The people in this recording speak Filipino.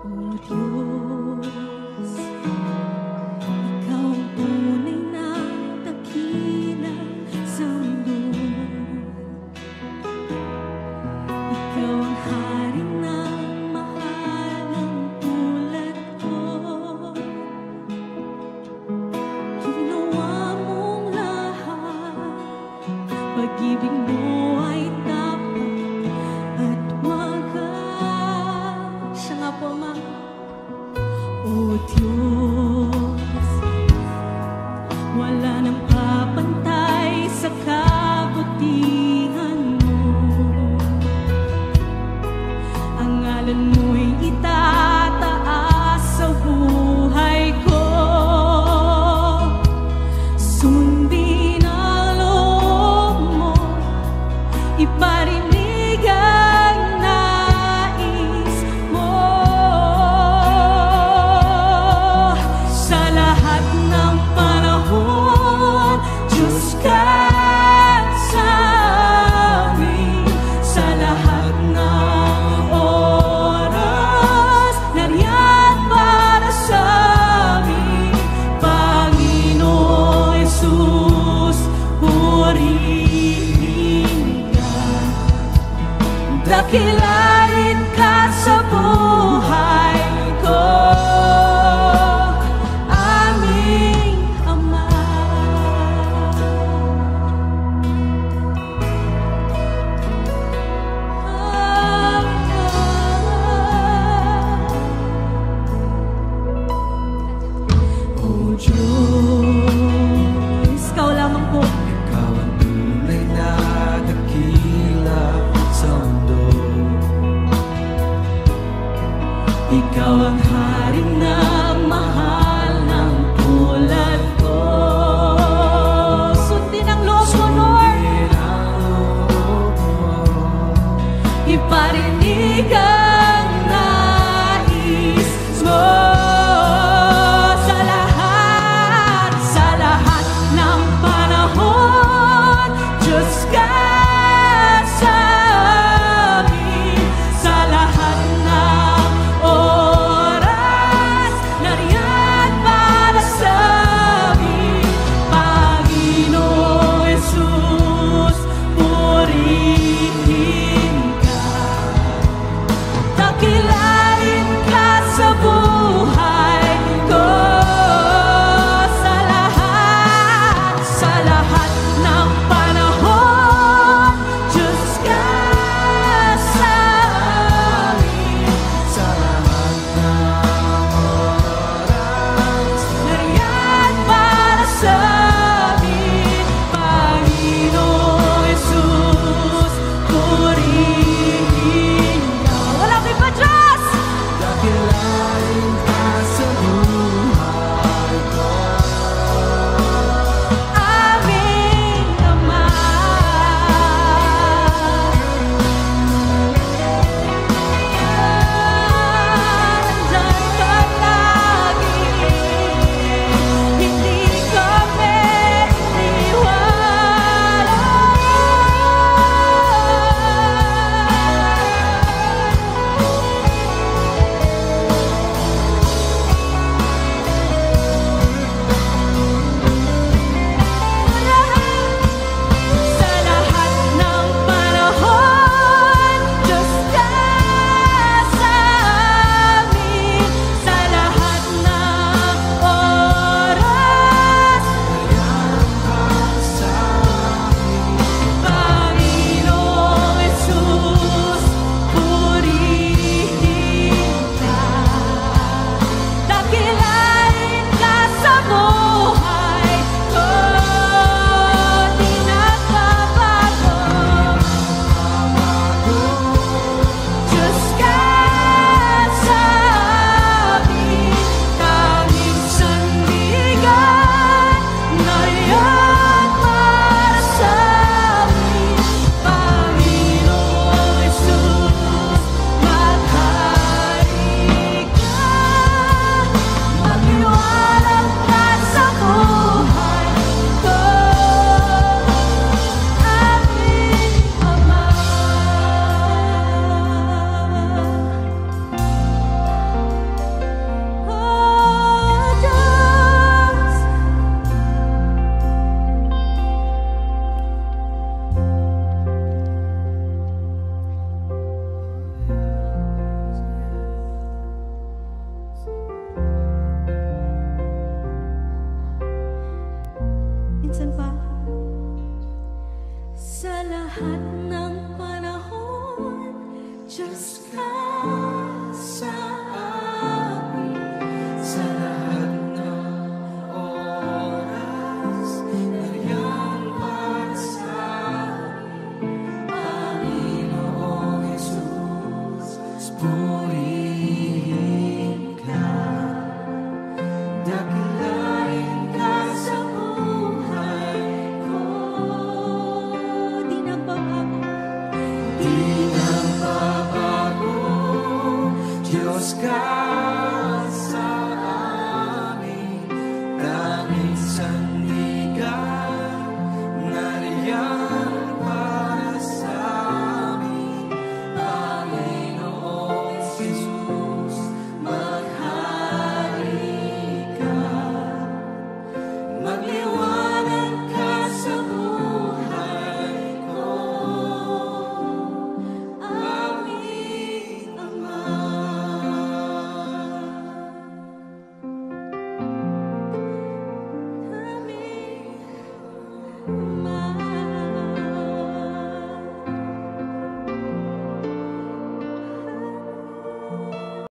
O Diyos, Ikaw ang tunay na dakila sa mundo. Ikaw ang hari ng mahal ng tulad ko. Ginawa mong lahat, pag-ibig mo ay tapat at wagas. Siya nga po, Ma. O Diyos, wala nang papantay sa kabutihan mo. Ang ngalan mo'y itataas sa buhay ko. Sundin ang loob mo, iparinig ang nais mo. Sa lahat ng panahon, Diyos ka sa amin. Sa lahat ng oras, nariyan para sa amin. Panginoon Jesus, purihin ka. Dakilain ka sa buhay ko, aming Ama. O Diyos, Ikaw lamang po. Ikaw ang tunay na dakila sa mundo. Ikaw ang hari ng mahal ng tulad ko. Sundin ang loob mo, Lord. Sundin ang loob mo, Iparinig ang nais mo. Sa lahat ng panahon, Diyos ka sa amin. Sa lahat ng oras, nariyan para sa amin. Panginoong Jesus, purihin ka. lahat ng panahon, Diyos ka sa amin. Sa lahat ng oras, nandiyan para sa amin. Panginoong Jesus, purihin ka. Dakilain ka sa buhay ko. Di nagbabago, Di nagbabago, Diyos ka